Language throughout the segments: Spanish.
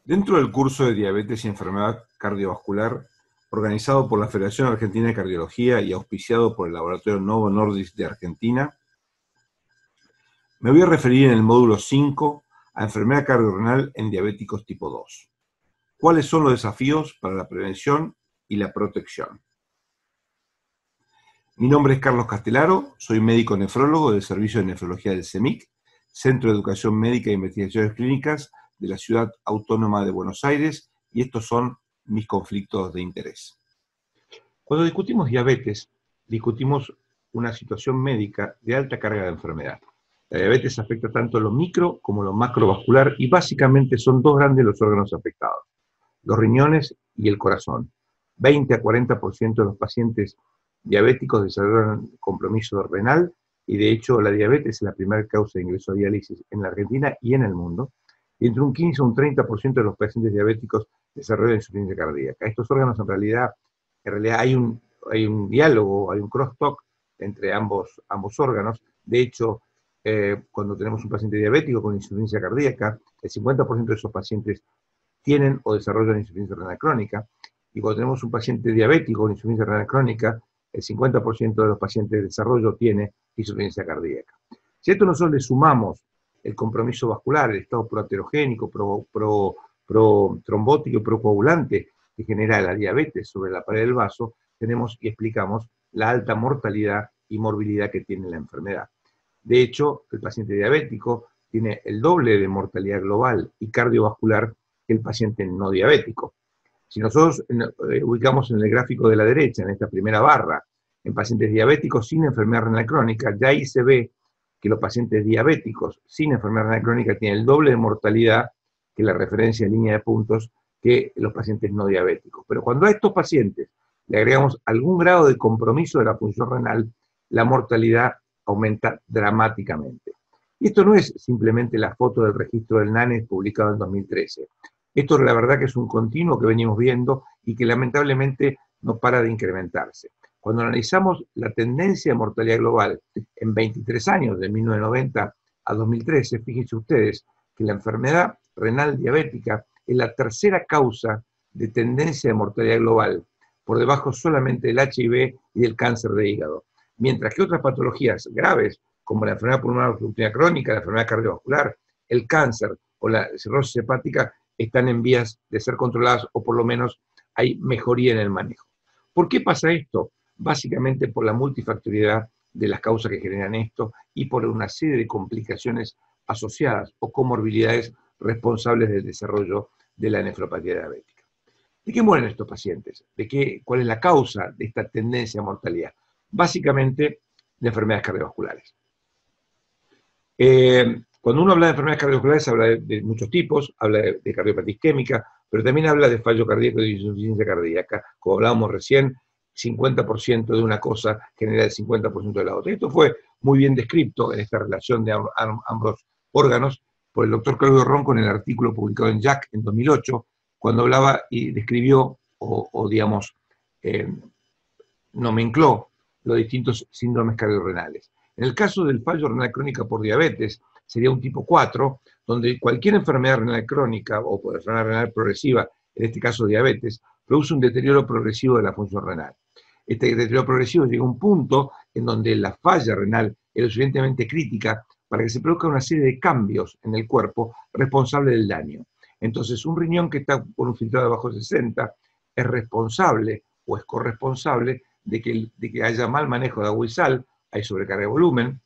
Dentro del curso de Diabetes y Enfermedad Cardiovascular, organizado por la Federación Argentina de Cardiología y auspiciado por el Laboratorio Novo Nordisk de Argentina, me voy a referir en el módulo 5 a enfermedad cardiorrenal en diabéticos tipo 2. ¿Cuáles son los desafíos para la prevención y la protección? Mi nombre es Carlos Castelaro, soy médico nefrólogo del Servicio de Nefrología del CEMIC, Centro de Educación Médica e Investigaciones Clínicas de la Ciudad Autónoma de Buenos Aires, y estos son mis conflictos de interés. Cuando discutimos diabetes, discutimos una situación médica de alta carga de enfermedad. La diabetes afecta tanto lo micro como lo macrovascular y básicamente son dos grandes los órganos afectados, los riñones y el corazón. 20 a 40% de los pacientes diabéticos desarrollan compromiso renal y de hecho la diabetes es la primera causa de ingreso a diálisis en la Argentina y en el mundo. Y entre un 15 a un 30% de los pacientes diabéticos desarrollan insuficiencia cardíaca. Estos órganos en realidad hay un diálogo, hay un crosstalk entre ambos órganos. De hecho, cuando tenemos un paciente diabético con insuficiencia cardíaca, el 50% de esos pacientes tienen o desarrollan insuficiencia renal crónica, y cuando tenemos un paciente diabético con insuficiencia renal crónica, el 50% de los pacientes de desarrollo tiene insuficiencia cardíaca. Si a esto nosotros le sumamos el compromiso vascular, el estado proaterogénico, trombótico y procoagulante que genera la diabetes sobre la pared del vaso, tenemos y explicamos la alta mortalidad y morbilidad que tiene la enfermedad. De hecho, el paciente diabético tiene el doble de mortalidad global y cardiovascular que el paciente no diabético. Si nosotros ubicamos en el gráfico de la derecha, en esta primera barra, en pacientes diabéticos sin enfermedad renal crónica, ya ahí se ve que los pacientes diabéticos sin enfermedad renal crónica tienen el doble de mortalidad que la referencia en línea de puntos que los pacientes no diabéticos. Pero cuando a estos pacientes le agregamos algún grado de compromiso de la función renal, la mortalidad aumenta dramáticamente. Y esto no es simplemente la foto del registro del NANES publicado en 2013. Esto la verdad que es un continuo que venimos viendo y que lamentablemente no para de incrementarse. Cuando analizamos la tendencia de mortalidad global en 23 años, de 1990 a 2013, fíjense ustedes que la enfermedad renal diabética es la tercera causa de tendencia de mortalidad global, por debajo solamente del HIV y del cáncer de hígado. Mientras que otras patologías graves, como la enfermedad pulmonar obstructiva crónica, la enfermedad cardiovascular, el cáncer o la cirrosis hepática, están en vías de ser controladas o por lo menos hay mejoría en el manejo. ¿Por qué pasa esto? Básicamente por la multifactoriedad de las causas que generan esto y por una serie de complicaciones asociadas o comorbilidades responsables del desarrollo de la nefropatía diabética. ¿De qué mueren estos pacientes? ¿Cuál es la causa de esta tendencia a mortalidad? Básicamente de enfermedades cardiovasculares. Cuando uno habla de enfermedades cardiovasculares habla de muchos tipos, habla de cardiopatía isquémica, pero también habla de fallo cardíaco y de insuficiencia cardíaca. Como hablábamos recién, 50% de una cosa genera el 50% de la otra. Esto fue muy bien descrito en esta relación de ambos órganos por el doctor Claudio Ronco en el artículo publicado en JACC en 2008, cuando hablaba y describió, digamos, nomencló los distintos síndromes cardiorrenales. En el caso del fallo renal crónica por diabetes, sería un tipo 4, donde cualquier enfermedad renal crónica o por enfermedad renal progresiva, en este caso diabetes, produce un deterioro progresivo de la función renal. Este deterioro progresivo llega a un punto en donde la falla renal es lo suficientemente crítica para que se produzca una serie de cambios en el cuerpo responsables del daño. Entonces, un riñón que está con un filtrado de bajo 60 es responsable o es corresponsable de que haya mal manejo de agua y sal, hay sobrecarga de volumen.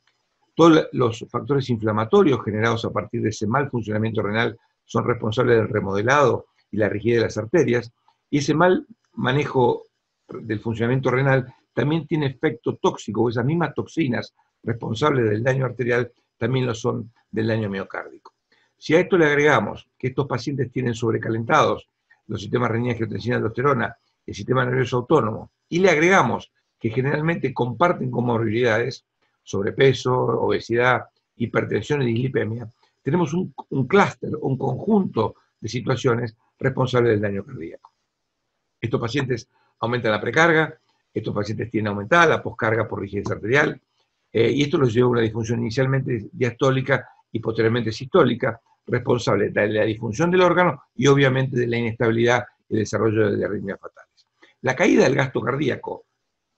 Todos los factores inflamatorios generados a partir de ese mal funcionamiento renal son responsables del remodelado y la rigidez de las arterias, y ese mal manejo del funcionamiento renal también tiene efecto tóxico, esas mismas toxinas responsables del daño arterial también lo son del daño miocárdico. Si a esto le agregamos que estos pacientes tienen sobrecalentados los sistemas renina, angiotensina, aldosterona, el sistema nervioso autónomo, y le agregamos que generalmente comparten comorbilidades, sobrepeso, obesidad, hipertensión y dislipemia, tenemos un clúster, un conjunto de situaciones responsables del daño cardíaco. Estos pacientes aumentan la precarga, estos pacientes tienen aumentada la poscarga por rigidez arterial, y esto los lleva a una disfunción inicialmente diastólica y posteriormente sistólica, responsable de la disfunción del órgano y obviamente de la inestabilidad y el desarrollo de arritmias fatales. La caída del gasto cardíaco,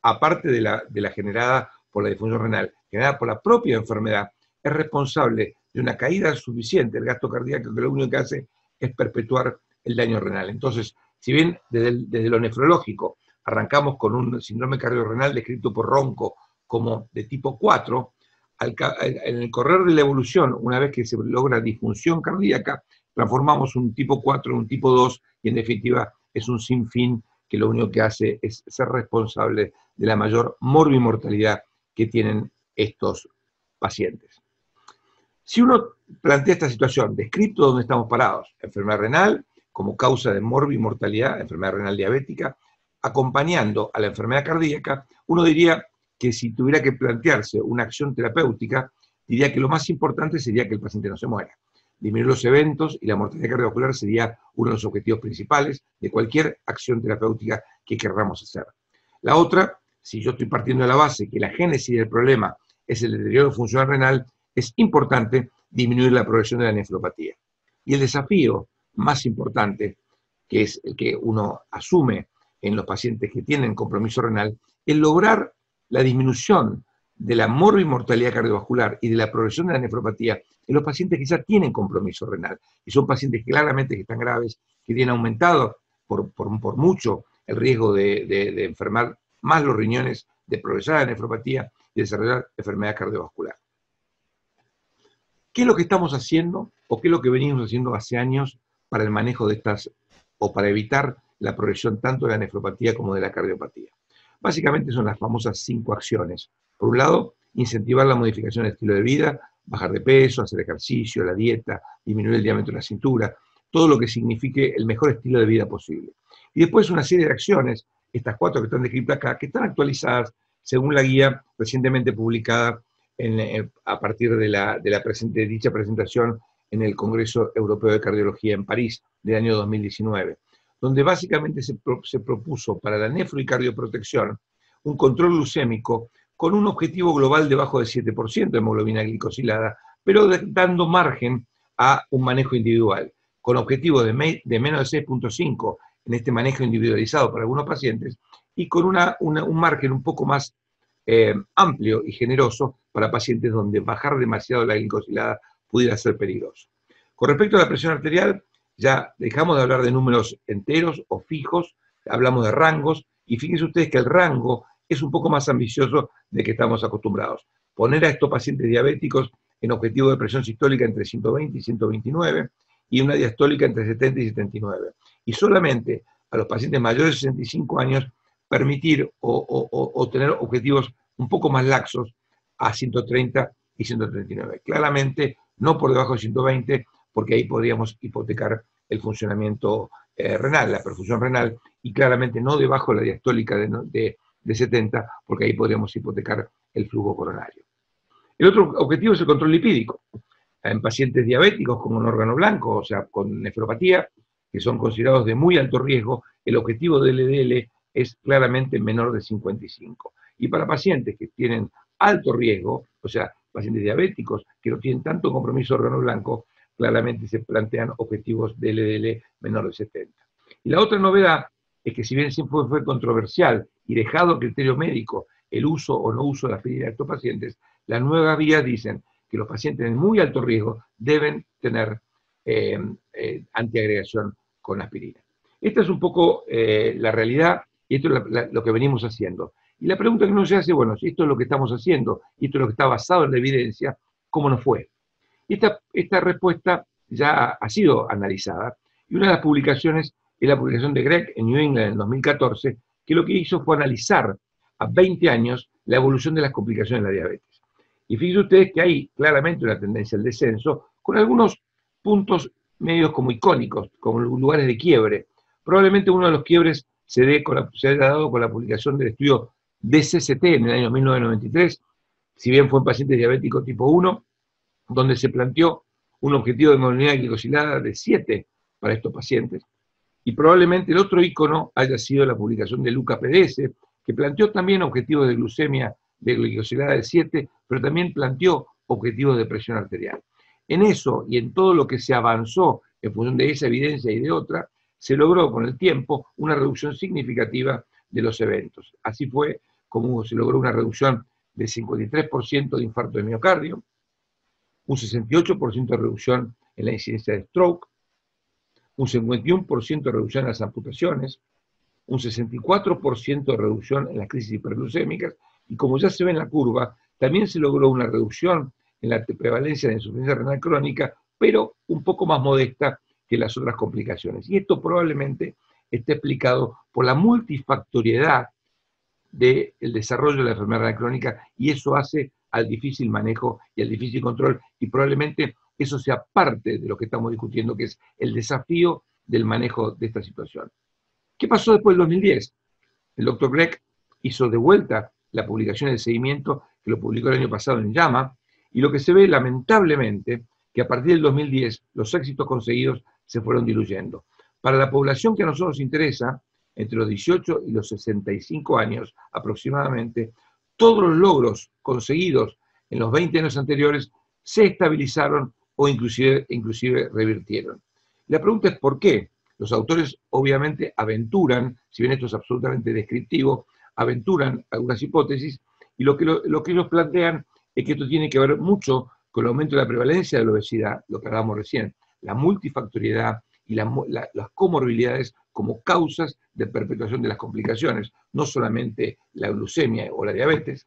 aparte de la generada por la disfunción renal, generada por la propia enfermedad, es responsable de una caída suficiente del gasto cardíaco que lo único que hace es perpetuar el daño renal. Entonces, si bien desde lo nefrológico arrancamos con un síndrome cardiorrenal descrito por Ronco como de tipo 4, en el correr de la evolución, una vez que se logra disfunción cardíaca, transformamos un tipo 4 en un tipo 2 y en definitiva es un sinfín que lo único que hace es ser responsable de la mayor morbimortalidad que tienen estos pacientes. Si uno plantea esta situación, descrito donde estamos parados, enfermedad renal como causa de morbimortalidad, enfermedad renal diabética, acompañando a la enfermedad cardíaca, uno diría que si tuviera que plantearse una acción terapéutica, diría que lo más importante sería que el paciente no se muera. Disminuir los eventos y la mortalidad cardiovascular sería uno de los objetivos principales de cualquier acción terapéutica que querramos hacer. La otra, si yo estoy partiendo de la base que la génesis del problema es el deterioro funcional renal, es importante disminuir la progresión de la nefropatía. Y el desafío más importante, que es el que uno asume en los pacientes que tienen compromiso renal, es lograr la disminución de la morbimortalidad cardiovascular y de la progresión de la nefropatía en los pacientes que ya tienen compromiso renal. Y son pacientes claramente que están graves, que tienen aumentado por mucho el riesgo de enfermar más los riñones, de progresar la nefropatía y desarrollar enfermedad cardiovascular. ¿Qué es lo que estamos haciendo o qué es lo que venimos haciendo hace años para el manejo de estas o para evitar la progresión tanto de la nefropatía como de la cardiopatía? Básicamente son las famosas 5 acciones. Por un lado, incentivar la modificación del estilo de vida, bajar de peso, hacer ejercicio, la dieta, disminuir el diámetro de la cintura, todo lo que signifique el mejor estilo de vida posible. Y después una serie de acciones, estas 4 que están descritas acá, que están actualizadas según la guía recientemente publicada a partir de dicha presentación en el Congreso Europeo de Cardiología en París del año 2019, donde básicamente se propuso para la nefro y cardioprotección un control glucémico con un objetivo global debajo del 7% de hemoglobina glicosilada, pero dando margen a un manejo individual, con objetivo de menos de 6.5 en este manejo individualizado para algunos pacientes, y con un margen un poco más amplio y generoso para pacientes donde bajar demasiado la glicosilada pudiera ser peligroso. Con respecto a la presión arterial, ya dejamos de hablar de números enteros o fijos, hablamos de rangos, y fíjense ustedes que el rango es un poco más ambicioso de que estamos acostumbrados. Poner a estos pacientes diabéticos en objetivo de presión sistólica entre 120 y 129 y una diastólica entre 70 y 79. Y solamente a los pacientes mayores de 65 años permitir o tener objetivos un poco más laxos a 130 y 139. Claramente no por debajo de 120, porque ahí podríamos hipotecar el funcionamiento renal, la perfusión renal, y claramente no debajo de la diastólica de 70, porque ahí podríamos hipotecar el flujo coronario. El otro objetivo es el control lipídico. En pacientes diabéticos con un órgano blanco, o sea, con nefropatía, que son considerados de muy alto riesgo, el objetivo del LDL es claramente menor de 55. Y para pacientes que tienen alto riesgo, o sea, pacientes diabéticos que no tienen tanto compromiso de órgano blanco, claramente se plantean objetivos de LDL menor de 70. Y la otra novedad es que si bien siempre fue controversial y dejado a criterio médico el uso o no uso de aspirina de estos pacientes, las nuevas vías dicen que los pacientes de muy alto riesgo deben tener antiagregación con aspirina. Esta es un poco la realidad y esto es lo que venimos haciendo. Y la pregunta que uno se hace, bueno, si esto es lo que estamos haciendo y esto es lo que está basado en la evidencia, ¿cómo nos fue? Y esta respuesta ya ha sido analizada y una de las publicaciones es la publicación de Gregg en New England en 2014, que lo que hizo fue analizar a 20 años la evolución de las complicaciones de la diabetes. Y fíjense ustedes que hay claramente una tendencia al descenso, con algunos puntos medios como icónicos, como lugares de quiebre. Probablemente uno de los quiebres se haya dado con la publicación del estudio DCCT en el año 1993, si bien fue un paciente diabético tipo 1, donde se planteó un objetivo de hemoglobina glicosilada de 7 para estos pacientes. Y probablemente el otro icono haya sido la publicación de Luca PDS, que planteó también objetivos de glucemia de glicosilada de 7, pero también planteó objetivos de presión arterial. En eso y en todo lo que se avanzó en función de esa evidencia y de otra, se logró con el tiempo una reducción significativa de los eventos. Así fue como se logró una reducción del 53% de infarto de miocardio, un 68% de reducción en la incidencia de stroke, un 51% de reducción en las amputaciones, un 64% de reducción en las crisis hiperglucémicas, y como ya se ve en la curva, también se logró una reducción en la prevalencia de insuficiencia renal crónica, pero un poco más modesta que las otras complicaciones. Y esto probablemente esté explicado por la multifactoriedad del desarrollo de la enfermedad renal crónica, y eso hace al difícil manejo y al difícil control, y probablemente eso sea parte de lo que estamos discutiendo, que es el desafío del manejo de esta situación. ¿Qué pasó después del 2010? El doctor Gregg hizo de vuelta la publicación del seguimiento, que lo publicó el año pasado en JAMA, y lo que se ve lamentablemente, que a partir del 2010 los éxitos conseguidos se fueron diluyendo. Para la población que a nosotros nos interesa, entre los 18 y los 65 años aproximadamente, todos los logros conseguidos en los 20 años anteriores se estabilizaron o inclusive revirtieron. La pregunta es ¿por qué? Los autores obviamente aventuran, si bien esto es absolutamente descriptivo, aventuran algunas hipótesis, y lo que ellos plantean es que esto tiene que ver mucho con el aumento de la prevalencia de la obesidad, lo que hablábamos recién, la multifactoriedad y las comorbilidades como causas de perpetuación de las complicaciones, no solamente la glucemia o la diabetes.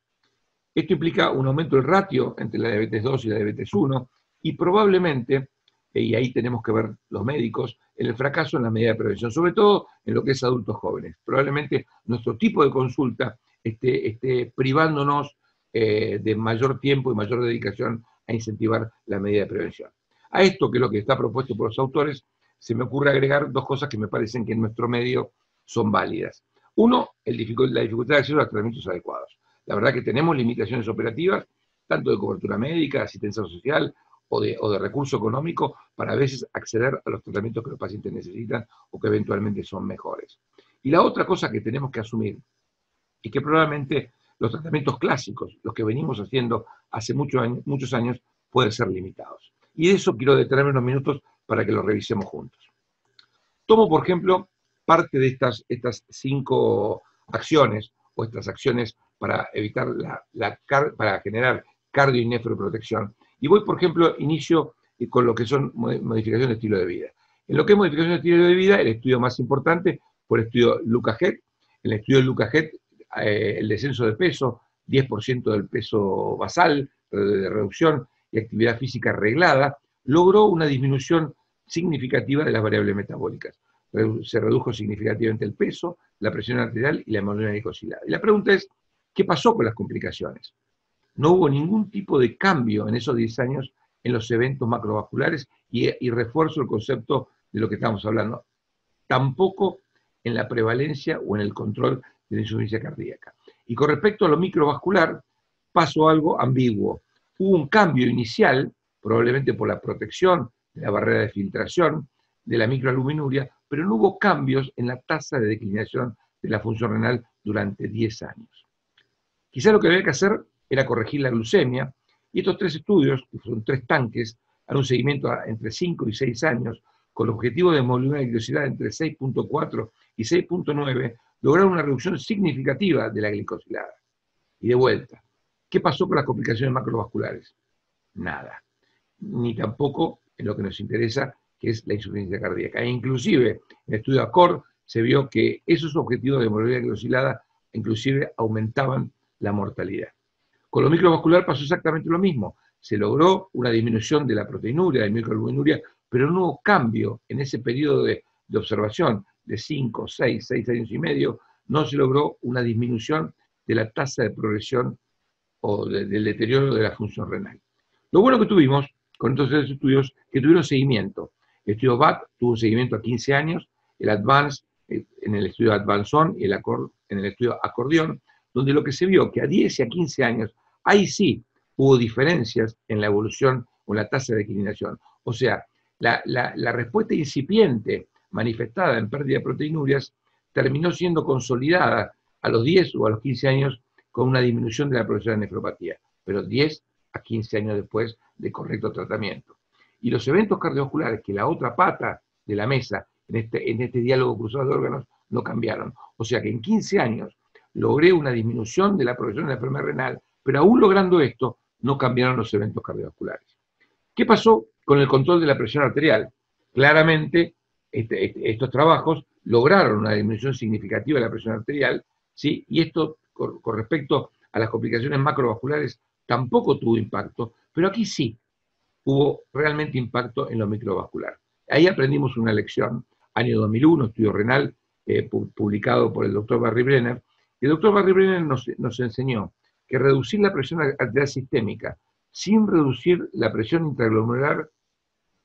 Esto implica un aumento del ratio entre la diabetes 2 y la diabetes 1, y probablemente, y ahí tenemos que ver los médicos, en el fracaso en la medida de prevención, sobre todo en lo que es adultos jóvenes. Probablemente nuestro tipo de consulta esté privándonos de mayor tiempo y mayor dedicación a incentivar la medida de prevención. A esto, que es lo que está propuesto por los autores, se me ocurre agregar dos cosas que me parecen que en nuestro medio son válidas. Uno, la dificultad de acceso a tratamientos adecuados. La verdad que tenemos limitaciones operativas, tanto de cobertura médica, asistencia social o de recurso económico, para a veces acceder a los tratamientos que los pacientes necesitan o que eventualmente son mejores. Y la otra cosa que tenemos que asumir es que probablemente los tratamientos clásicos, los que venimos haciendo hace muchos años, pueden ser limitados. Y de eso quiero detenerme unos minutos para que lo revisemos juntos. Tomo, por ejemplo, parte de estas 5 acciones, o estas acciones para evitar para generar cardio y nefroprotección. Y voy, por ejemplo, inicio con lo que son modificaciones de estilo de vida. En lo que es modificación de estilo de vida, el estudio más importante fue el estudio Lucas-Het. En el estudio de Lucas-Het, el descenso de peso, 10% del peso basal, de reducción y actividad física reglada, logró una disminución significativa de las variables metabólicas. Se redujo significativamente el peso, la presión arterial y la hemoglobina glicosilada. Y la pregunta es, ¿qué pasó con las complicaciones? No hubo ningún tipo de cambio en esos 10 años en los eventos macrovasculares, y refuerzo el concepto de lo que estamos hablando. Tampoco en la prevalencia o en el control de la insuficiencia cardíaca. Y con respecto a lo microvascular, pasó algo ambiguo. Hubo un cambio inicial, probablemente por la protección de la barrera de filtración de la microalbuminuria, pero no hubo cambios en la tasa de declinación de la función renal durante 10 años. Quizá lo que había que hacer era corregir la glucemia, y estos 3 estudios, que son 3 tanques, han un seguimiento entre 5 y 6 años, con el objetivo de hemoglobina glicosilada entre 6.4 y 6.9, lograron una reducción significativa de la glicosilada. Y de vuelta, ¿qué pasó con las complicaciones macrovasculares? Nada. Ni tampoco en lo que nos interesa, que es la insuficiencia cardíaca. E inclusive, en el estudio ACCORD se vio que esos objetivos de hemoglobina glicosilada inclusive aumentaban la mortalidad. Con lo microvascular pasó exactamente lo mismo. Se logró una disminución de la proteinuria, de la microalbuminuria, pero no hubo cambio en ese periodo de observación de 5, 6 años y medio, no se logró una disminución de la tasa de progresión o del deterioro de la función renal. Lo bueno que tuvimos con estos 3 estudios, que tuvieron seguimiento. El estudio BAT tuvo un seguimiento a 15 años, el ADVANCE en el estudio ADVANCE-ON y el ACCORD en el estudio ACCORDION, donde lo que se vio que a 10 y a 15 años, ahí sí hubo diferencias en la evolución o en la tasa de declinación. O sea, la respuesta incipiente manifestada en pérdida de proteinurias terminó siendo consolidada a los 10 o a los 15 años con una disminución de la progresión de nefropatía, pero 10 a 15 años después de correcto tratamiento. Y los eventos cardiovasculares, que la otra pata de la mesa, en este diálogo cruzado de órganos, no cambiaron. O sea que en 15 años logré una disminución de la progresión de la enfermedad renal, pero aún logrando esto, no cambiaron los eventos cardiovasculares. ¿Qué pasó con el control de la presión arterial? Claramente, estos trabajos lograron una disminución significativa de la presión arterial, ¿sí? Y esto, con respecto a las complicaciones macrovasculares, tampoco tuvo impacto, pero aquí sí hubo realmente impacto en lo microvascular. Ahí aprendimos una lección, año 2001, estudio renal, publicado por el doctor Barry Brenner. El doctor Barry Brenner nos enseñó que reducir la presión arterial sistémica sin reducir la presión intraglomerular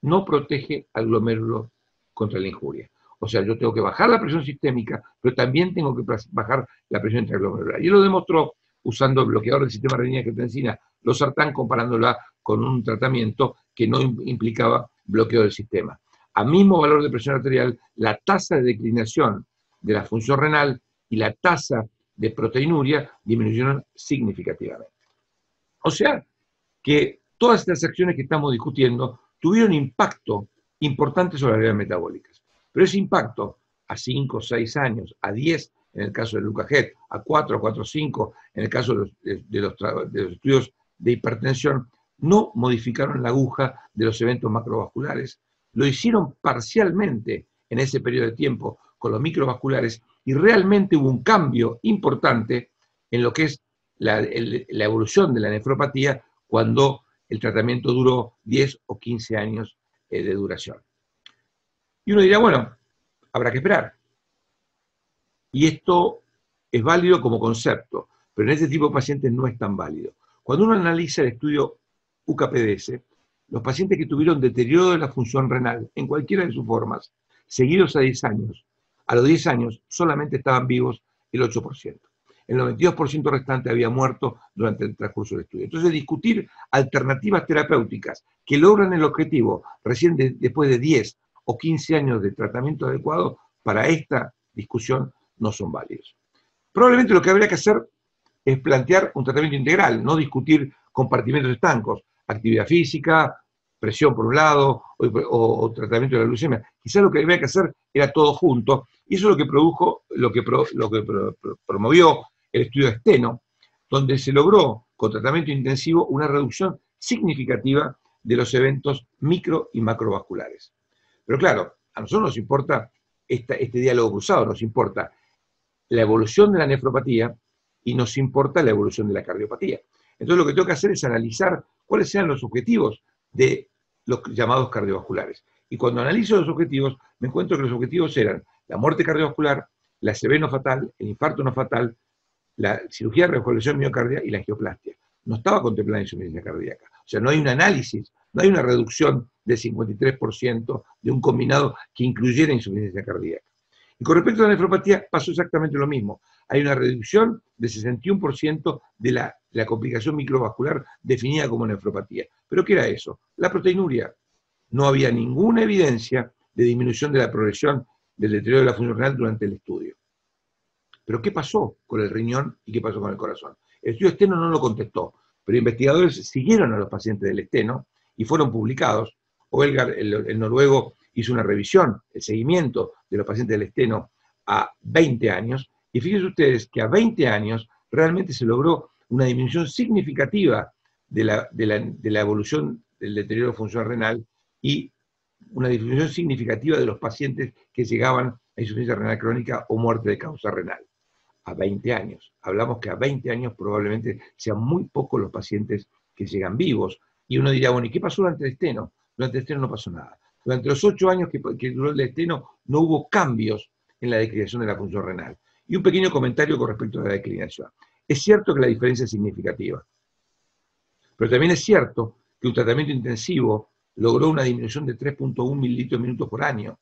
no protege al glomérulo contra la injuria. O sea, yo tengo que bajar la presión sistémica, pero también tengo que bajar la presión intraglomerular. Y él lo demostró usando el bloqueador del sistema renina-angiotensina, losartán, comparándola con un tratamiento que no implicaba bloqueo del sistema. A mismo valor de presión arterial, la tasa de declinación de la función renal y la tasa de proteinuria disminuyeron significativamente. O sea, que todas estas acciones que estamos discutiendo tuvieron impacto importante sobre las variables metabólicas. Pero ese impacto a 5, 6 años, a 10 en el caso de Luca Head, a 4, 4, 5 en el caso de los estudios de hipertensión, no modificaron la aguja de los eventos macrovasculares. Lo hicieron parcialmente en ese periodo de tiempo con los microvasculares y realmente hubo un cambio importante en lo que es la evolución de la nefropatía cuando el tratamiento duró 10 o 15 años de duración. Y uno dirá, bueno, habrá que esperar. Y esto es válido como concepto, pero en este tipo de pacientes no es tan válido. Cuando uno analiza el estudio UKPDS, los pacientes que tuvieron deterioro de la función renal, en cualquiera de sus formas, seguidos a 10 años, a los 10 años solamente estaban vivos el 8%. El 92% restante había muerto durante el transcurso del estudio. Entonces, discutir alternativas terapéuticas que logran el objetivo recién después de 10 o 15 años de tratamiento adecuado, para esta discusión no son válidos. Probablemente lo que habría que hacer es plantear un tratamiento integral, no discutir compartimentos estancos, actividad física, presión por un lado, o tratamiento de la glucemia. Quizás lo que habría que hacer era todo junto, y eso es lo que produjo, promovió el estudio de Steno, donde se logró con tratamiento intensivo una reducción significativa de los eventos micro y macrovasculares. Pero claro, a nosotros nos importa este diálogo cruzado, nos importa la evolución de la nefropatía y nos importa la evolución de la cardiopatía. Entonces lo que tengo que hacer es analizar cuáles sean los objetivos de los llamados cardiovasculares. Y cuando analizo los objetivos, me encuentro que los objetivos eran la muerte cardiovascular, la CV no fatal, el infarto no fatal, la cirugía de revascularización miocardia y la angioplastia. No estaba contemplada la insuficiencia cardíaca. O sea, no hay un análisis, no hay una reducción del 53% de un combinado que incluyera insuficiencia cardíaca. Y con respecto a la nefropatía, pasó exactamente lo mismo. Hay una reducción del 61% de la complicación microvascular definida como nefropatía. ¿Pero qué era eso? La proteinuria. No había ninguna evidencia de disminución de la progresión del deterioro de la función renal durante el estudio. ¿Pero qué pasó con el riñón y qué pasó con el corazón? El estudio Steno no lo contestó, pero investigadores siguieron a los pacientes del Steno y fueron publicados. Oelgar, el noruego, hizo una revisión, el seguimiento de los pacientes del Steno a 20 años, y fíjense ustedes que a 20 años realmente se logró una disminución significativa de la evolución del deterioro funcional renal y una disminución significativa de los pacientes que llegaban a insuficiencia renal crónica o muerte de causa renal. A 20 años. Hablamos que a 20 años probablemente sean muy pocos los pacientes que llegan vivos. Y uno dirá, bueno, ¿y qué pasó durante el Steno? Durante el Steno no pasó nada. Durante los 8 años que duró el Steno no hubo cambios en la declinación de la función renal. Y un pequeño comentario con respecto a la declinación. Es cierto que la diferencia es significativa, pero también es cierto que un tratamiento intensivo logró una disminución de 3.1 mililitros minutos por año.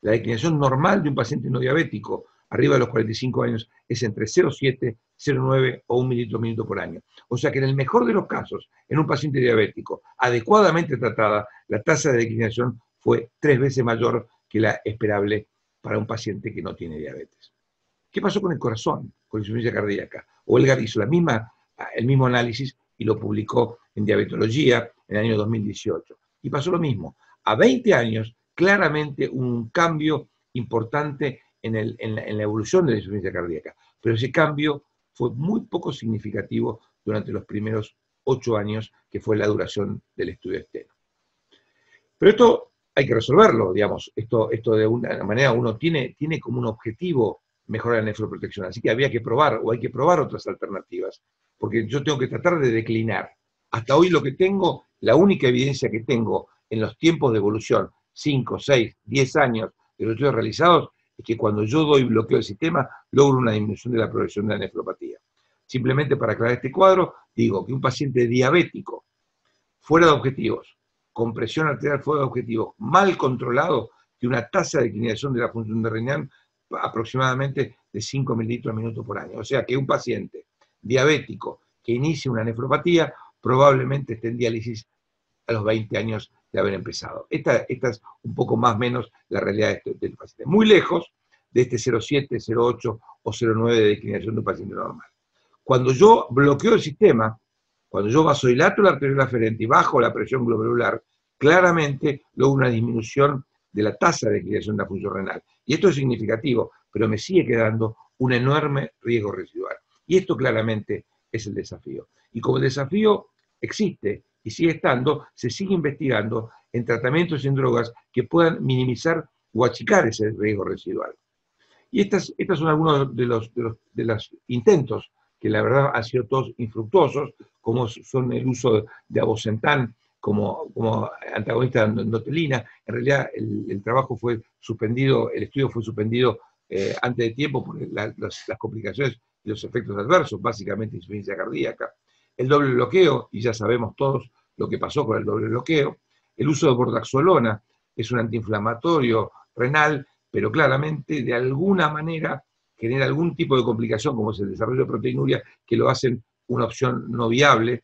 La declinación normal de un paciente no diabético arriba de los 45 años es entre 0,7, 0,9 o 1 mililitro minuto por año. O sea que en el mejor de los casos, en un paciente diabético adecuadamente tratada, la tasa de declinación fue 3 veces mayor que la esperable para un paciente que no tiene diabetes. ¿Qué pasó con el corazón, con la insuficiencia cardíaca? Oelgar hizo el mismo análisis y lo publicó en Diabetología en el año 2018. Y pasó lo mismo. A 20 años, claramente un cambio importante en la evolución de la insuficiencia cardíaca, pero ese cambio fue muy poco significativo durante los primeros 8 años, que fue la duración del estudio externo. Pero esto hay que resolverlo, digamos, esto de una manera uno tiene como un objetivo mejorar la nefroprotección, así que había que probar, o hay que probar otras alternativas, porque yo tengo que tratar de declinar. Hasta hoy lo que tengo, la única evidencia que tengo en los tiempos de evolución, 5, 6, 10 años de los estudios realizados, es que cuando yo doy bloqueo del sistema, logro una disminución de la progresión de la nefropatía. Simplemente para aclarar este cuadro, digo que un paciente diabético, fuera de objetivos, con presión arterial fuera de objetivos, mal controlado, tiene una tasa de declinación de la función de riñón aproximadamente de 5 mililitros minuto por año. O sea que un paciente diabético que inicie una nefropatía probablemente esté en diálisis a los 20 años de haber empezado. Esta es un poco más o menos la realidad del paciente. Muy lejos de este 0,7, 0,8 o 0,9 de declinación de un paciente normal. Cuando yo bloqueo el sistema, cuando yo vasodilato la arteriola aferente y bajo la presión glomerular, claramente logro una disminución de la tasa de declinación de la función renal. Y esto es significativo, pero me sigue quedando un enorme riesgo residual. Y esto claramente es el desafío. Y como el desafío existe y sigue estando, se sigue investigando en tratamientos y en drogas que puedan minimizar o achicar ese riesgo residual. Y estos son algunos de los intentos que la verdad han sido todos infructuosos, como son el uso de Aposentan como antagonista de endotelina. En realidad el trabajo fue suspendido, el estudio fue suspendido antes de tiempo por las complicaciones y los efectos adversos, básicamente insuficiencia cardíaca. El doble bloqueo, y ya sabemos todos lo que pasó con el doble bloqueo. El uso de bordaxolona es un antiinflamatorio renal, pero claramente de alguna manera genera algún tipo de complicación, como es el desarrollo de proteinuria, que lo hacen una opción no viable.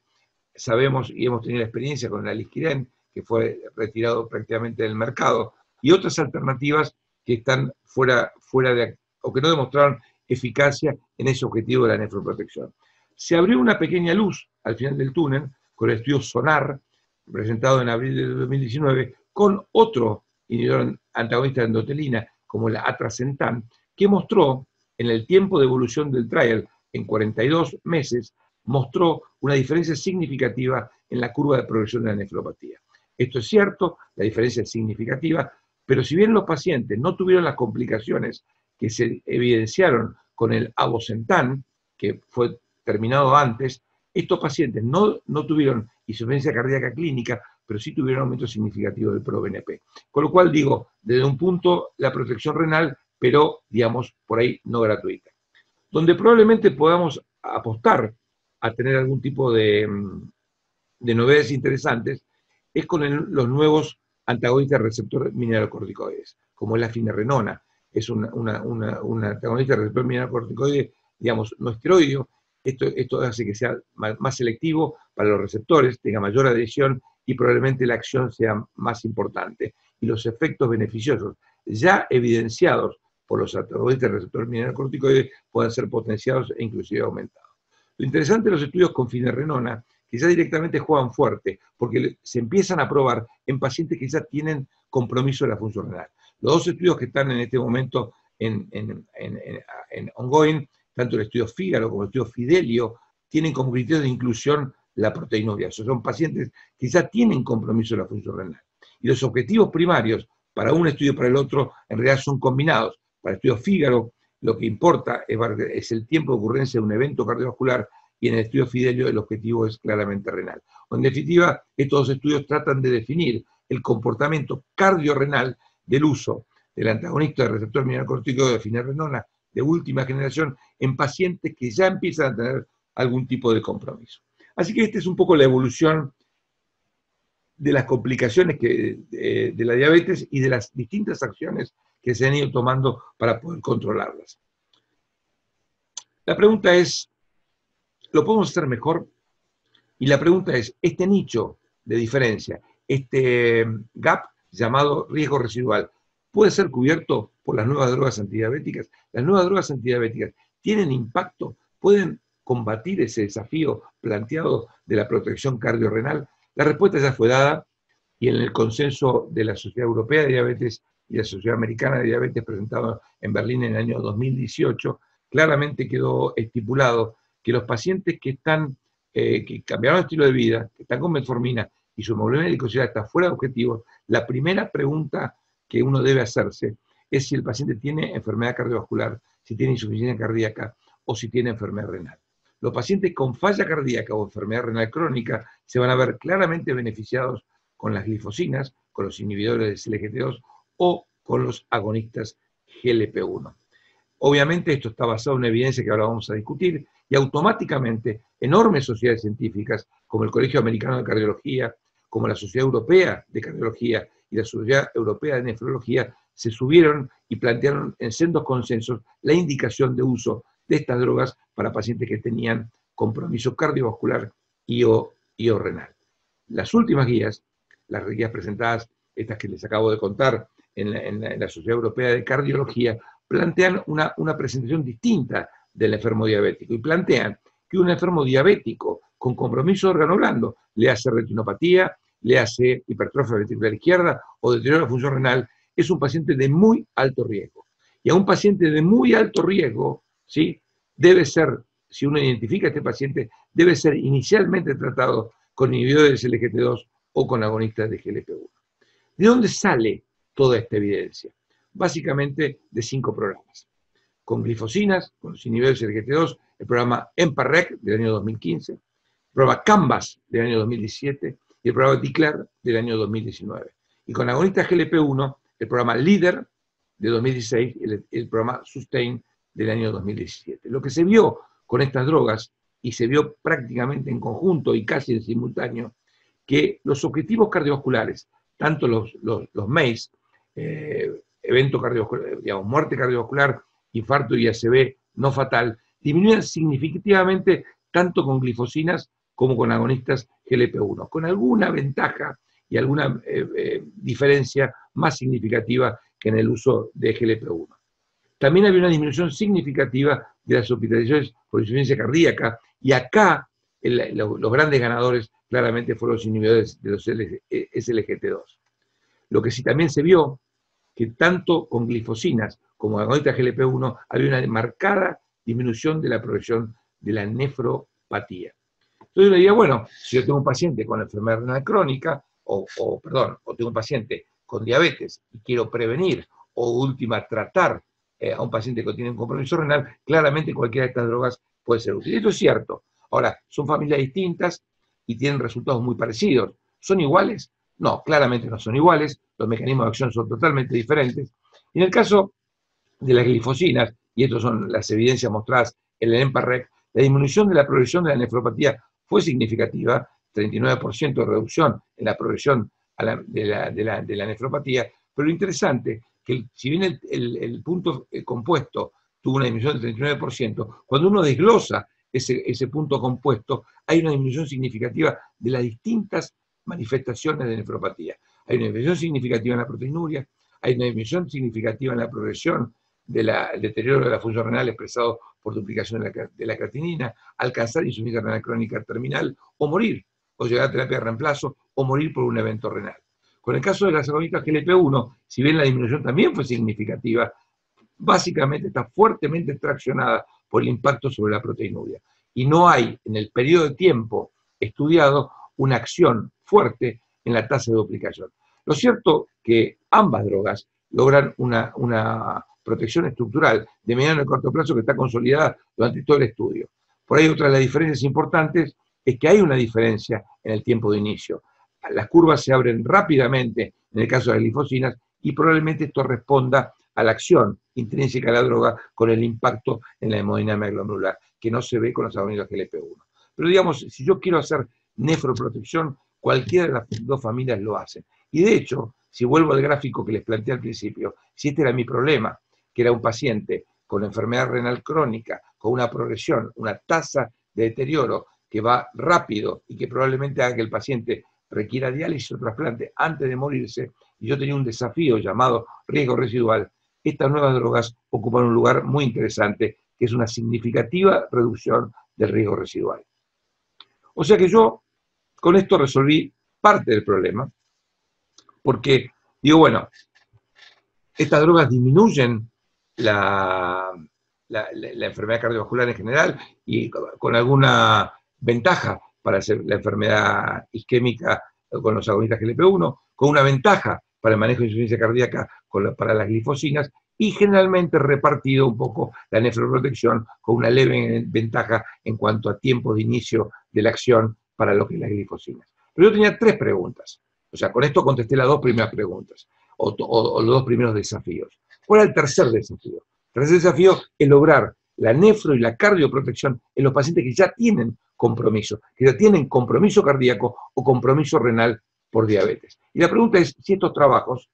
Sabemos y hemos tenido la experiencia con el alisquiren, que fue retirado prácticamente del mercado, y otras alternativas que están fuera de, o que no demostraron eficacia en ese objetivo de la nefroprotección. Se abrió una pequeña luz al final del túnel con el estudio SONAR, presentado en abril de 2019, con otro inhibidor antagonista de endotelina, como la atrasentan, que mostró en el tiempo de evolución del trial, en 42 meses, mostró una diferencia significativa en la curva de progresión de la nefropatía. Esto es cierto, la diferencia es significativa, pero si bien los pacientes no tuvieron las complicaciones que se evidenciaron con el Aposentan, que fue terminado antes, estos pacientes no tuvieron insuficiencia cardíaca clínica, pero sí tuvieron aumento significativo del ProBNP. Con lo cual digo, desde un punto, la protección renal, pero, digamos, por ahí no gratuita. Donde probablemente podamos apostar a tener algún tipo de novedades interesantes es con los nuevos antagonistas del receptor mineralocorticoides, como es la finerenona. Es un antagonista del receptor mineralocorticoide, digamos, no esteroideo. Esto hace que sea más selectivo para los receptores, tenga mayor adhesión y probablemente la acción sea más importante. Y los efectos beneficiosos ya evidenciados por los antagonistas del receptor mineralocorticoide puedan ser potenciados e inclusive aumentados. Lo interesante de los estudios con finerenona, que ya directamente juegan fuerte, porque se empiezan a probar en pacientes que ya tienen compromiso de la función renal. Los dos estudios que están en este momento en ongoing, tanto el estudio Fígaro como el estudio Fidelio, tienen como criterio de inclusión la proteinuria. Esos son pacientes que ya tienen compromiso de la función renal. Y los objetivos primarios para un estudio y para el otro en realidad son combinados. Para el estudio Fígaro, lo que importa es el tiempo de ocurrencia de un evento cardiovascular, y en el estudio Fidelio el objetivo es claramente renal. En definitiva, estos dos estudios tratan de definir el comportamiento cardiorrenal del uso del antagonista del receptor mineralocorticoide de finerenona de última generación en pacientes que ya empiezan a tener algún tipo de compromiso. Así que esta es un poco la evolución de las complicaciones de la diabetes y de las distintas acciones que se han ido tomando para poder controlarlas. La pregunta es, ¿lo podemos hacer mejor? Y la pregunta es, este nicho de diferencia, este gap llamado riesgo residual, ¿puede ser cubierto por las nuevas drogas antidiabéticas? ¿Las nuevas drogas antidiabéticas tienen impacto? ¿Pueden combatir ese desafío planteado de la protección cardiorrenal? La respuesta ya fue dada y en el consenso de la Sociedad Europea de Diabetes y la Sociedad Americana de Diabetes presentado en Berlín en el año 2018, claramente quedó estipulado que los pacientes que cambiaron de estilo de vida, que están con metformina y su hemoglobina glicosilada está fuera de objetivos, la primera pregunta que uno debe hacerse es si el paciente tiene enfermedad cardiovascular, si tiene insuficiencia cardíaca o si tiene enfermedad renal. Los pacientes con falla cardíaca o enfermedad renal crónica se van a ver claramente beneficiados con las glifosinas, con los inhibidores de SGLT2 o con los agonistas GLP-1. Obviamente esto está basado en una evidencia que ahora vamos a discutir y automáticamente enormes sociedades científicas como el Colegio Americano de Cardiología, como la Sociedad Europea de Cardiología y la Sociedad Europea de Nefrología se subieron y plantearon en sendos consensos la indicación de uso de estas drogas para pacientes que tenían compromiso cardiovascular y o renal. Las últimas guías, las guías presentadas, estas que les acabo de contar en la Sociedad Europea de Cardiología, plantean una presentación distinta del enfermo diabético y plantean que un enfermo diabético con compromiso de órgano blando, le hace retinopatía, le hace hipertrofia ventricular izquierda o deterioro de la función renal, es un paciente de muy alto riesgo. Y a un paciente de muy alto riesgo, ¿sí?, debe ser, si uno identifica a este paciente, debe ser inicialmente tratado con inhibidores de SGLT2 o con agonistas de GLP-1. ¿De dónde sale toda esta evidencia? Básicamente de 5 programas. Con glifosinas, con los inhibidores de SGLT2, el programa EMPA-REC del año 2015, el programa CANVAS del año 2017 y el programa DECLARE del año 2019. Y con agonistas GLP-1, el programa LEADER de 2016 y el programa SUSTAIN del año 2017. Lo que se vio con estas drogas, y se vio prácticamente en conjunto y casi en simultáneo, que los objetivos cardiovasculares, tanto los MACE, evento cardiovascular, digamos, muerte cardiovascular, infarto y ACV no fatal, disminuyen significativamente tanto con glifosinas como con agonistas GLP-1, con alguna ventaja y alguna diferencia más significativa que en el uso de GLP-1. También había una disminución significativa de las hospitalizaciones por insuficiencia cardíaca, y acá los grandes ganadores claramente fueron los inhibidores de los SGLT2. Lo que sí también se vio, que tanto con glifosinas como agonistas GLP-1 había una marcada disminución de la progresión de la nefropatía. Entonces yo diría, bueno, si yo tengo un paciente con enfermedad renal crónica, o tengo un paciente con diabetes y quiero prevenir o última tratar a un paciente que tiene un compromiso renal, claramente cualquiera de estas drogas puede ser útil. Esto es cierto. Ahora, son familias distintas y tienen resultados muy parecidos. ¿Son iguales? No, claramente no son iguales. Los mecanismos de acción son totalmente diferentes. Y en el caso de las glifosinas, y estas son las evidencias mostradas en el EMPA-REC, la disminución de la progresión de la nefropatía fue significativa, 39% de reducción en la progresión de la nefropatía, pero lo interesante que si bien el punto compuesto tuvo una disminución del 39%, cuando uno desglosa ese punto compuesto, hay una disminución significativa de las distintas manifestaciones de nefropatía. Hay una disminución significativa en la proteinuria, hay una disminución significativa en la progresión del deterioro de la función renal expresado por duplicación de la creatinina, alcanzar insuficiencia renal crónica terminal o morir, o llegar a terapia de reemplazo o morir por un evento renal. Con el caso de las agonistas GLP-1, si bien la disminución también fue significativa, básicamente está fuertemente traccionada por el impacto sobre la proteinuria. Y no hay en el periodo de tiempo estudiado una acción fuerte en la tasa de duplicación. Lo cierto que ambas drogas logran una protección estructural de mediano y corto plazo que está consolidada durante todo el estudio. Por ahí otra de las diferencias importantes es que hay una diferencia en el tiempo de inicio. Las curvas se abren rápidamente en el caso de las glifosinas y probablemente esto responda a la acción intrínseca de la droga con el impacto en la hemodinamia glomerular, que no se ve con los agonistas GLP-1. Pero digamos, si yo quiero hacer nefroprotección, cualquiera de las dos familias lo hacen. Y de hecho, si vuelvo al gráfico que les planteé al principio, si este era mi problema, que era un paciente con enfermedad renal crónica, con una progresión, una tasa de deterioro que va rápido y que probablemente haga que el paciente requiera diálisis o trasplante antes de morirse, y yo tenía un desafío llamado riesgo residual, estas nuevas drogas ocupan un lugar muy interesante, que es una significativa reducción del riesgo residual. O sea que yo con esto resolví parte del problema, Porque, digo, bueno, estas drogas disminuyen la enfermedad cardiovascular en general y con alguna ventaja para hacer la enfermedad isquémica con los agonistas GLP-1, con una ventaja para el manejo de insuficiencia cardíaca para las glifosinas, y generalmente repartido un poco la nefroprotección con una leve ventaja en cuanto a tiempo de inicio de la acción para lo que es las glifosinas. Pero yo tenía 3 preguntas. O sea, con esto contesté las 2 primeras preguntas, o los 2 primeros desafíos. ¿Cuál es el tercer desafío? El tercer desafío es lograr la nefro y la cardioprotección en los pacientes que ya tienen compromiso, que ya tienen compromiso cardíaco o compromiso renal por diabetes. Y la pregunta es si estos trabajos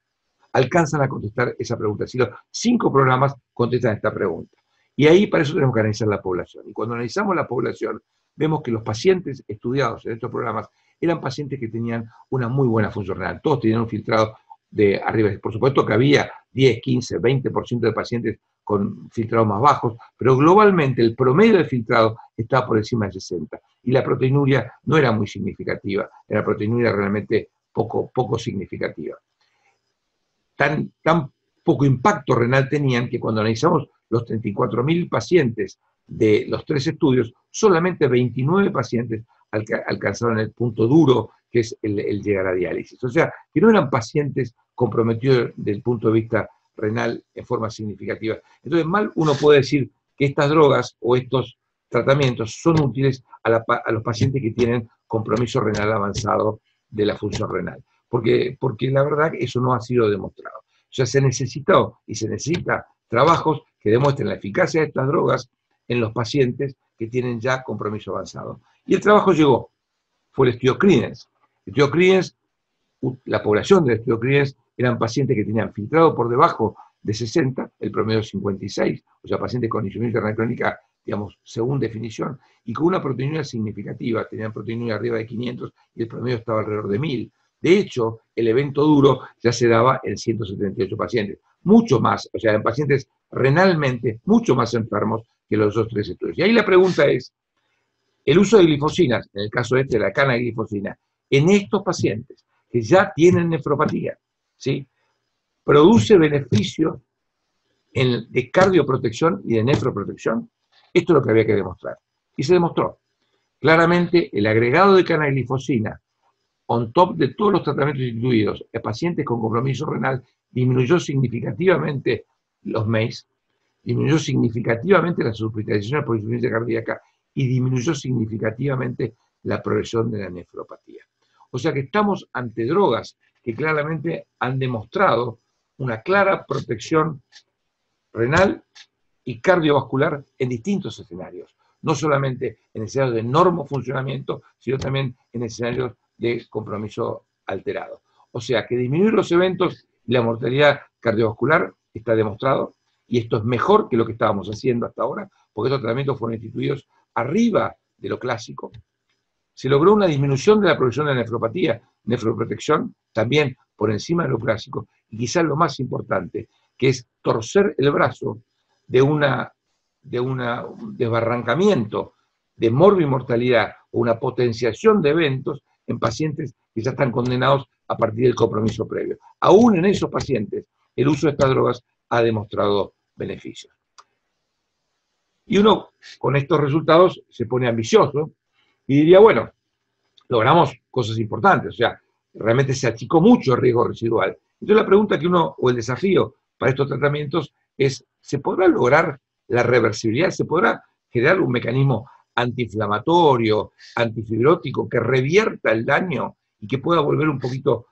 alcanzan a contestar esa pregunta, si los 5 programas contestan esta pregunta. Y ahí para eso tenemos que analizar la población. Y cuando analizamos la población, vemos que los pacientes estudiados en estos programas eran pacientes que tenían una muy buena función renal. Todos tenían un filtrado de arriba. Por supuesto que había 10, 15, 20% de pacientes con filtrados más bajos, pero globalmente el promedio de filtrado estaba por encima de 60. Y la proteinuria no era muy significativa, era proteinuria realmente poco significativa. Tan poco impacto renal tenían que cuando analizamos los 34.000 pacientes de los 3 estudios, solamente 29 pacientes alcanzaron el punto duro, que es el llegar a diálisis. O sea, que no eran pacientes comprometidos desde el punto de vista renal en forma significativa. Entonces, mal uno puede decir que estas drogas o estos tratamientos son útiles a los pacientes que tienen compromiso renal avanzado de la función renal. Porque la verdad que eso no ha sido demostrado. O sea, se necesitó y se necesita trabajos que demuestren la eficacia de estas drogas en los pacientes que tienen ya compromiso avanzado. Y el trabajo llegó, fue el estudio Credence. El estudio Credence, la población del estudio Credence eran pacientes que tenían filtrado por debajo de 60, el promedio 56, o sea, pacientes con insuficiencia renal crónica, digamos, según definición, y con una proteinuria significativa, tenían proteinuria arriba de 500 y el promedio estaba alrededor de 1000. De hecho, el evento duro ya se daba en 178 pacientes, mucho más, o sea, en pacientes renalmente mucho más enfermos que los otros 3 estudios. Y ahí la pregunta es, el uso de glifosinas, en el caso de la canaglifosina, en estos pacientes que ya tienen nefropatía, ¿sí?, produce beneficios de cardioprotección y de nefroprotección. Esto es lo que había que demostrar. Y se demostró. Claramente, el agregado de canaglifosina on top de todos los tratamientos incluidos en pacientes con compromiso renal disminuyó significativamente los MACE, disminuyó significativamente las hospitalizaciones por insuficiencia cardíaca y disminuyó significativamente la progresión de la nefropatía. O sea que estamos ante drogas que claramente han demostrado una clara protección renal y cardiovascular en distintos escenarios, no solamente en escenarios de normofuncionamiento, sino también en escenarios de compromiso alterado. O sea que disminuir los eventos y la mortalidad cardiovascular está demostrado, y esto es mejor que lo que estábamos haciendo hasta ahora, porque estos tratamientos fueron instituidos arriba de lo clásico. Se logró una disminución de la progresión de la nefropatía, nefroprotección, también por encima de lo clásico, y quizás lo más importante, que es torcer el brazo de un desbarrancamiento de morbimortalidad o una potenciación de eventos en pacientes que ya están condenados a partir del compromiso previo. Aún en esos pacientes, el uso de estas drogas ha demostrado beneficios. Y uno, con estos resultados, se pone ambicioso y diría, bueno, logramos cosas importantes, o sea, realmente se achicó mucho el riesgo residual. Entonces la pregunta que uno, o el desafío para estos tratamientos es, ¿se podrá lograr la reversibilidad? ¿Se podrá generar un mecanismo antiinflamatorio, antifibrótico, que revierta el daño y que pueda volver un poquito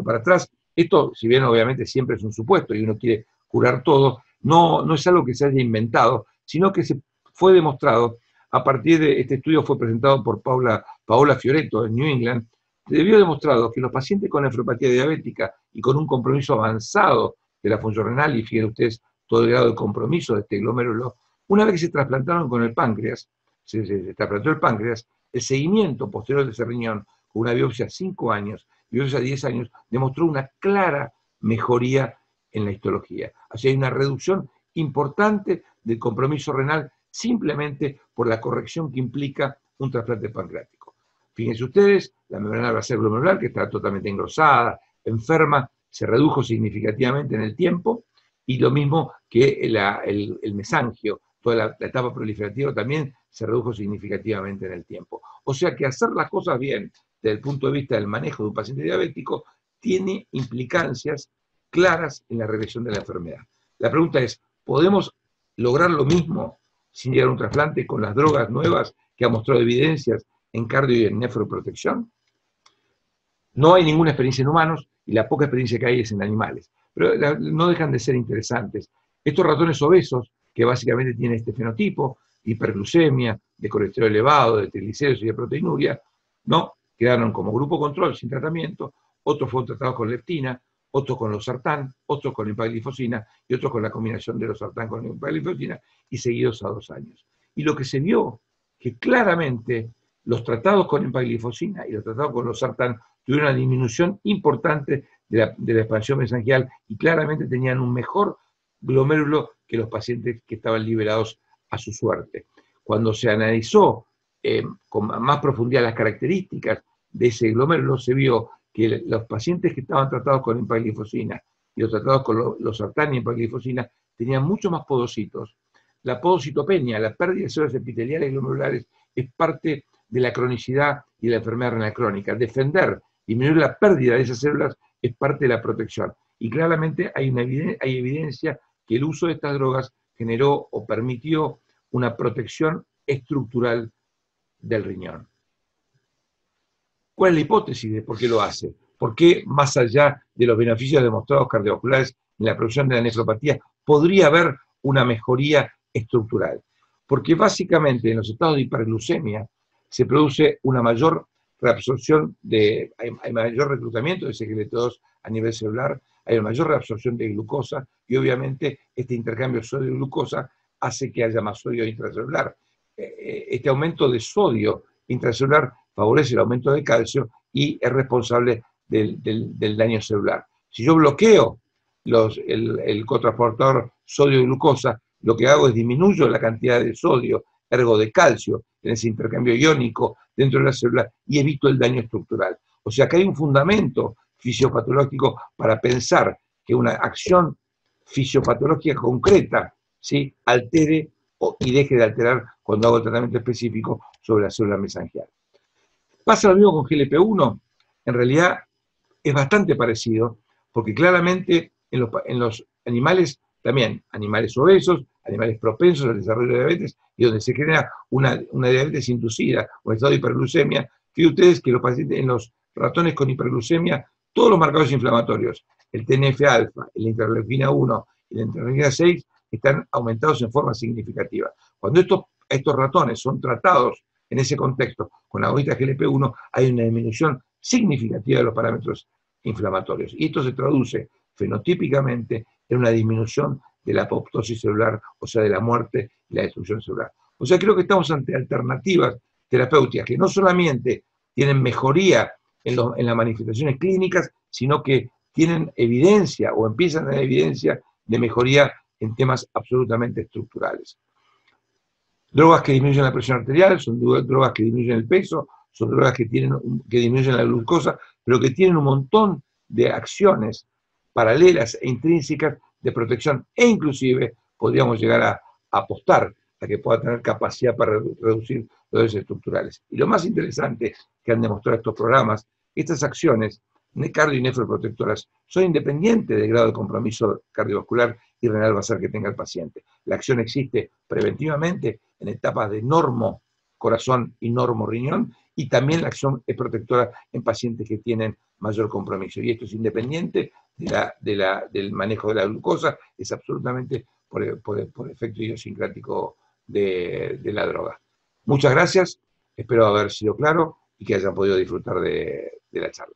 para atrás? Esto, si bien obviamente siempre es un supuesto y uno quiere curar todo, no es algo que se haya inventado, sino que se fue demostrado a partir de este estudio. Fue presentado por Paola Fioretto en New England. Debió demostrado que los pacientes con nefropatía diabética y con un compromiso avanzado de la función renal, y fíjense ustedes todo el grado de compromiso de este glomérulo, una vez que se trasplantaron con el páncreas, se trasplantó el páncreas, el seguimiento posterior de ese riñón, con una biopsia a 5 años y biopsia a 10 años, demostró una clara mejoría en la histología. Así hay una reducción importante del compromiso renal simplemente por la corrección que implica un trasplante pancreático. Fíjense ustedes, la membrana basal glomerular, que está totalmente engrosada, enferma se redujo significativamente en el tiempo, y lo mismo que el mesangio, toda la etapa proliferativa también se redujo significativamente en el tiempo. O sea que hacer las cosas bien desde el punto de vista del manejo de un paciente diabético tiene implicancias claras en la regresión de la enfermedad. La pregunta es, ¿podemos lograr lo mismo sin llegar a un trasplante con las drogas nuevas que ha mostrado evidencias en cardio y en nefroprotección? No hay ninguna experiencia en humanos y la poca experiencia que hay es en animales, pero no dejan de ser interesantes. Estos ratones obesos, que básicamente tienen este fenotipo, hiperglucemia, de colesterol elevado, de triglicéridos y de proteinuria, no, quedaron como grupo control sin tratamiento, otros fueron tratados con leptina, otros con losartán, otros con empaglifosina y otros con la combinación de losartán con empaglifosina y seguidos a 2 años. Y lo que se vio, que claramente los tratados con empaglifosina y los tratados con losartán tuvieron una disminución importante de la expansión mesangial y claramente tenían un mejor glomérulo que los pacientes que estaban liberados a su suerte. Cuando se analizó con más profundidad las características de ese glomérulo, se vio que los pacientes que estaban tratados con empaglifosina y los tratados con losartán y empaglifosina tenían mucho más podocitos. La podocitopenia, la pérdida de células epiteliales y glomerulares, es parte de la cronicidad y de la enfermedad renal crónica. Defender, disminuir la pérdida de esas células es parte de la protección. Y claramente hay evidencia que el uso de estas drogas generó o permitió una protección estructural del riñón. ¿Cuál es la hipótesis de por qué lo hace? ¿Por qué, más allá de los beneficios demostrados cardiovasculares en la producción de la nefropatía, podría haber una mejoría estructural? Porque básicamente en los estados de hiperglucemia se produce una mayor reabsorción hay mayor reclutamiento de CGLT2 a nivel celular, hay una mayor reabsorción de glucosa y obviamente este intercambio sodio-glucosa hace que haya más sodio intracelular. Este aumento de sodio intracelular favorece el aumento de calcio y es responsable del daño celular. Si yo bloqueo el cotransportador sodio-glucosa, lo que hago es disminuyo la cantidad de sodio, ergo de calcio, en ese intercambio iónico dentro de la célula y evito el daño estructural. O sea que hay un fundamento fisiopatológico para pensar que una acción fisiopatológica concreta, ¿sí?, altere y deje de alterar cuando hago el tratamiento específico sobre la célula mesangial. Pasa lo mismo con GLP-1, en realidad es bastante parecido, porque claramente en los animales, también animales obesos, animales propensos al desarrollo de diabetes, y donde se genera una diabetes inducida, un estado de hiperglucemia, fíjense ustedes que los pacientes, en los ratones con hiperglucemia, todos los marcadores inflamatorios, el TNF-alfa, la interleuquina 1 y la interleuquina 6, están aumentados en forma significativa. Cuando estos ratones son tratados en ese contexto con agonistas GLP-1, hay una disminución significativa de los parámetros inflamatorios. Y esto se traduce fenotípicamente en una disminución de la apoptosis celular, o sea, de la muerte y la destrucción celular. O sea, creo que estamos ante alternativas terapéuticas que no solamente tienen mejoría en las manifestaciones clínicas, sino que tienen evidencia o empiezan a tener evidencia de mejoría en temas absolutamente estructurales. Drogas que disminuyen la presión arterial, son drogas que disminuyen el peso, son drogas que disminuyen la glucosa, pero que tienen un montón de acciones paralelas e intrínsecas de protección, e inclusive podríamos llegar a apostar a que pueda tener capacidad para reducir los daños estructurales. Y lo más interesante que han demostrado estos programas, estas acciones cardio y nefroprotectoras son independientes del grado de compromiso cardiovascular y renal basal que tenga el paciente. La acción existe preventivamente en etapas de normo corazón y normo riñón, y también la acción es protectora en pacientes que tienen mayor compromiso. Y esto es independiente del manejo de la glucosa, es absolutamente por efecto idiosincrático de la droga. Muchas gracias, espero haber sido claro y que hayan podido disfrutar de la charla.